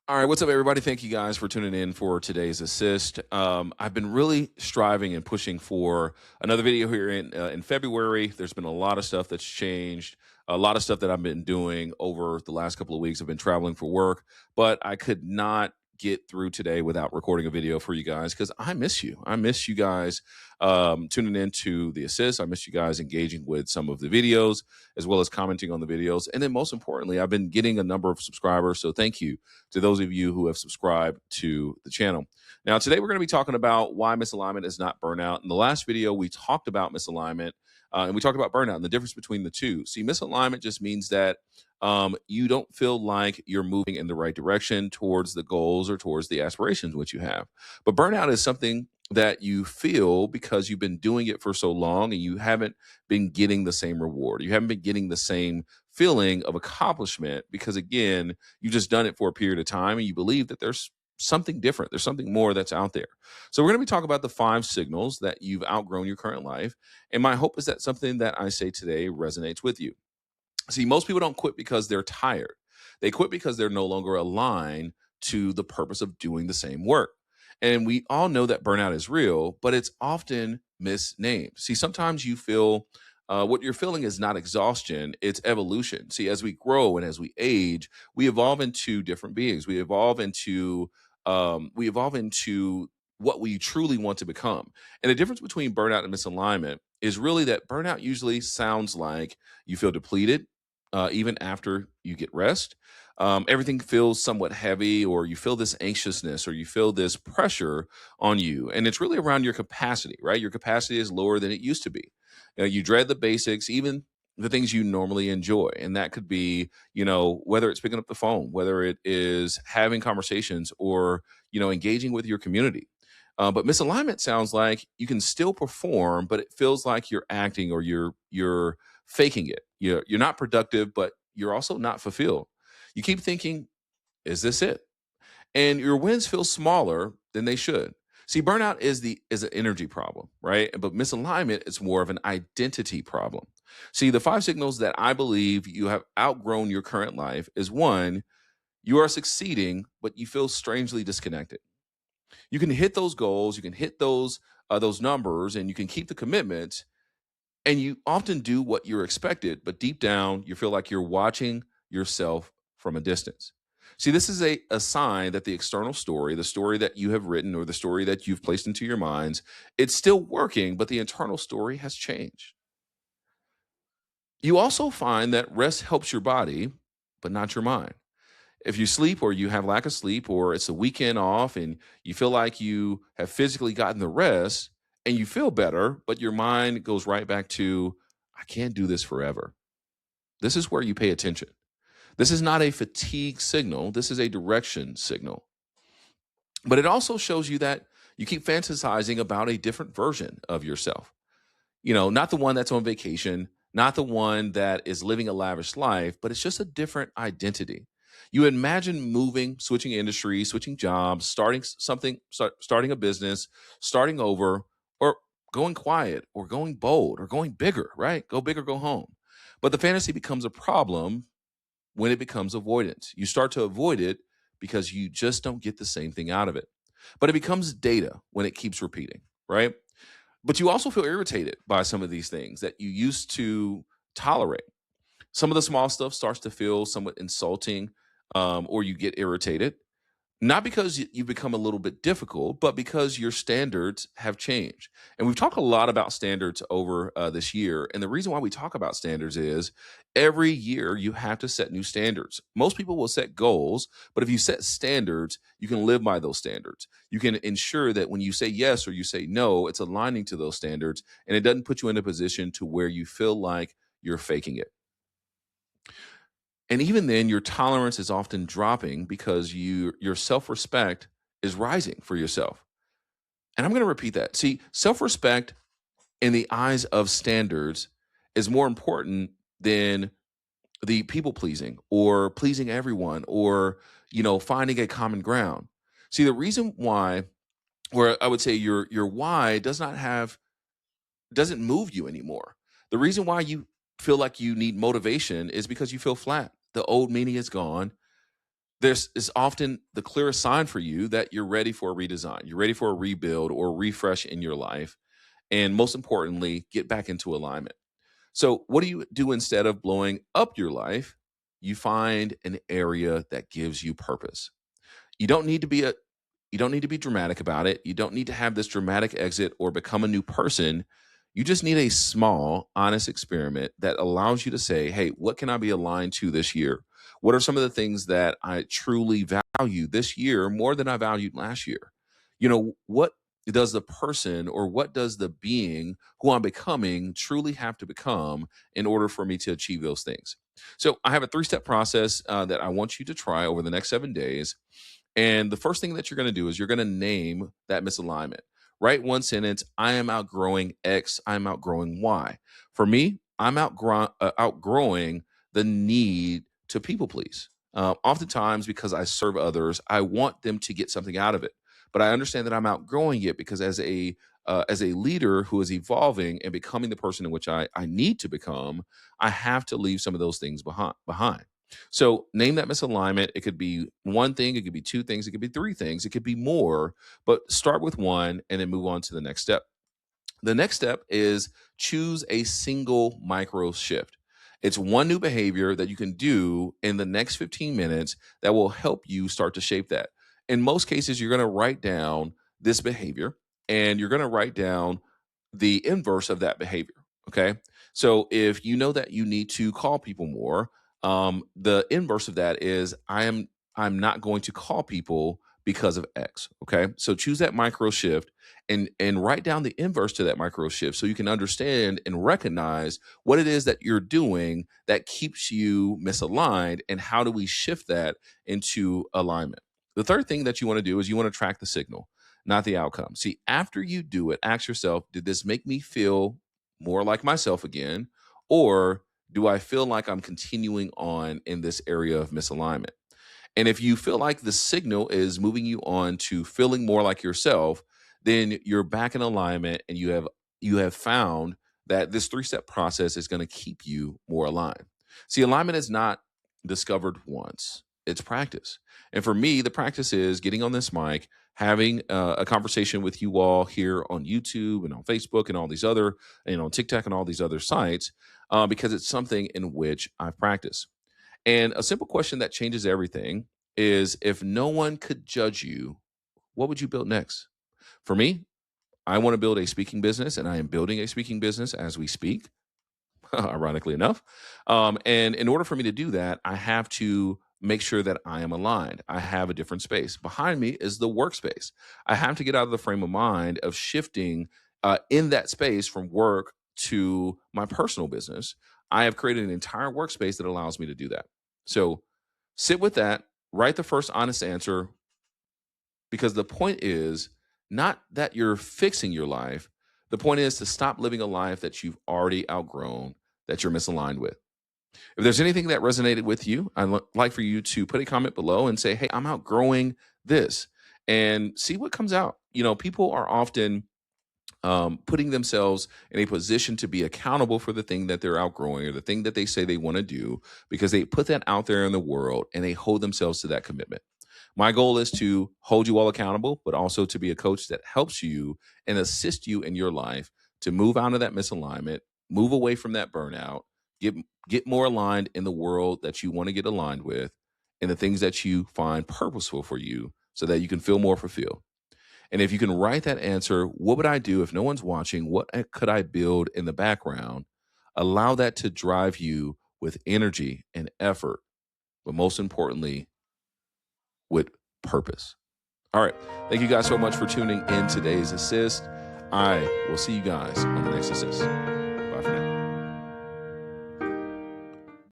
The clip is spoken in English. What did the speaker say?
All right, what's up, everybody? Thank you guys for tuning in for today's assist. I've been really striving and pushing for another video here in February. There's been a lot of stuff that's changed, a lot of stuff that I've been doing over the last couple of weeks. I've been traveling for work, but I could not get through today without recording a video for you guys because I miss you. I miss you guys tuning into the assist. I miss you guys engaging with some of the videos as well as commenting on the videos. And then most importantly, I've been getting a number of subscribers. So thank you to those of you who have subscribed to the channel. Now, today we're going to be talking about why misalignment is not burnout. In the last video, we talked about misalignment and we talked about burnout and the difference between the two. See, misalignment just means that you don't feel like you're moving in the right direction towards the goals or towards the aspirations which you have. But burnout is something that you feel because you've been doing it for so long and you haven't been getting the same reward. You haven't been getting the same feeling of accomplishment because, again, you've just done it for a period of time and you believe that there's something different. There's something more that's out there. So we're going to be talking about the 5 signals that you've outgrown your current life. And my hope is that something that I say today resonates with you. See, most people don't quit because they're tired. They quit because they're no longer aligned to the purpose of doing the same work. And we all know that burnout is real, but it's often misnamed. See, sometimes you feel what you're feeling is not exhaustion, it's evolution. See, as we grow and as we age, we evolve into different beings. We evolve into what we truly want to become. And the difference between burnout and misalignment is really that burnout usually sounds like you feel depleted even after you get rest. Everything feels somewhat heavy, or you feel this anxiousness, or you feel this pressure on you. And it's really around your capacity, right? Your capacity is lower than it used to be. You dread the basics, even the things you normally enjoy. And that could be, whether it's picking up the phone, whether it is having conversations or, engaging with your community. But misalignment sounds like you can still perform, but it feels like you're acting or you're faking it. You're not productive, but you're also not fulfilled. You keep thinking, is this it? And your wins feel smaller than they should. See, burnout is an energy problem, right? But misalignment is more of an identity problem. See, the 5 signals that I believe you have outgrown your current life is: 1, you are succeeding, but you feel strangely disconnected. You can hit those goals, you can hit those numbers, and you can keep the commitments, and you often do what you're expected, but deep down, you feel like you're watching yourself from a distance. See, this is a sign that the external story, the story that you have written or the story that you've placed into your minds, it's still working, but the internal story has changed. You also find that rest helps your body, but not your mind. If you sleep or you have lack of sleep or it's a weekend off and you feel like you have physically gotten the rest and you feel better, but your mind goes right back to, I can't do this forever. This is where you pay attention. This is not a fatigue signal. This is a direction signal. But it also shows you that you keep fantasizing about a different version of yourself. Not the one that's on vacation, not the one that is living a lavish life, but it's just a different identity. You imagine moving, switching industries, switching jobs, starting a business, starting over, or going quiet, or going bold, or going bigger, right? Go big or go home. But the fantasy becomes a problem when it becomes avoidance. You start to avoid it because you just don't get the same thing out of it. But it becomes data when it keeps repeating, right? But you also feel irritated by some of these things that you used to tolerate. Some of the small stuff starts to feel somewhat insulting, or you get irritated. Not because you've become a little bit difficult, but because your standards have changed. And we've talked a lot about standards over this year. And the reason why we talk about standards is every year you have to set new standards. Most people will set goals, but if you set standards, you can live by those standards. You can ensure that when you say yes or you say no, it's aligning to those standards and it doesn't put you in a position to where you feel like you're faking it. And even then, your tolerance is often dropping because your self-respect is rising for yourself. And I'm going to repeat that. See, self-respect in the eyes of standards is more important than the people pleasing or pleasing everyone or, finding a common ground. See, the reason why, where I would say your why doesn't move you anymore. The reason why you feel like you need motivation is because you feel flat. The old meaning is gone. this is often the clearest sign for you that you're ready for a redesign. You're ready for a rebuild or refresh in your life. And most importantly, get back into alignment. So, what do you do instead of blowing up your life? You find an area that gives you purpose. You don't need to be a you don't need to be dramatic about it. You don't need to have this dramatic exit or become a new person. You just need a small, honest experiment that allows you to say, hey, what can I be aligned to this year? What are some of the things that I truly value this year more than I valued last year? What does the person or what does the being who I'm becoming truly have to become in order for me to achieve those things? So I have a 3-step process that I want you to try over the next 7 days. And the first thing that you're going to do is you're going to name that misalignment. Write one sentence: I am outgrowing X, I'm outgrowing Y. For me, I'm outgrowing the need to people please. Oftentimes, because I serve others, I want them to get something out of it. But I understand that I'm outgrowing it because as a leader who is evolving and becoming the person in which I need to become, I have to leave some of those things behind. So name that misalignment. It could be one thing, it could be two things, it could be three things, it could be more, but start with one and then move on to the next step. The next step is choose a single micro shift. It's one new behavior that you can do in the next 15 minutes that will help you start to shape that. In most cases, you're going to write down this behavior and you're going to write down the inverse of that behavior. Okay. So if you know that you need to call people more, the inverse of that is I'm not going to call people because of X. Okay. So choose that micro shift and write down the inverse to that micro shift so you can understand and recognize what it is that you're doing that keeps you misaligned and how do we shift that into alignment. The third thing that you want to do is you want to track the signal, not the outcome. See, after you do it, ask yourself, did this make me feel more like myself again? Or do I feel like I'm continuing on in this area of misalignment? And if you feel like the signal is moving you on to feeling more like yourself, then you're back in alignment and you have found that this 3-step process is going to keep you more aligned. See, alignment is not discovered once. It's practice. And for me, the practice is getting on this mic, having a conversation with you all here on YouTube and on Facebook and all these other, and on TikTok and all these other sites, because it's something in which I've practiced. And a simple question that changes everything is, if no one could judge you, what would you build next? For me, I want to build a speaking business, and I am building a speaking business as we speak, ironically enough. And in order for me to do that, I have to make sure that I am aligned. I have a different space. Behind me is the workspace. I have to get out of the frame of mind of shifting in that space from work to my personal business. I have created an entire workspace that allows me to do that. So sit with that, write the first honest answer, because the point is not that you're fixing your life. The point is to stop living a life that you've already outgrown, that you're misaligned with. If there's anything that resonated with you, I'd like for you to put a comment below and say, hey, I'm outgrowing this, and see what comes out. People are often putting themselves in a position to be accountable for the thing that they're outgrowing or the thing that they say they want to do, because they put that out there in the world and they hold themselves to that commitment. My goal is to hold you all accountable, but also to be a coach that helps you and assist you in your life to move out of that misalignment, move away from that burnout, get get more aligned in the world that you want to get aligned with, and the things that you find purposeful for you so that you can feel more fulfilled. And if you can write that answer, what would I do if no one's watching? What could I build in the background? Allow that to drive you with energy and effort, but most importantly, with purpose. All right. Thank you guys so much for tuning in today's Assist. I will see you guys on the next Assist.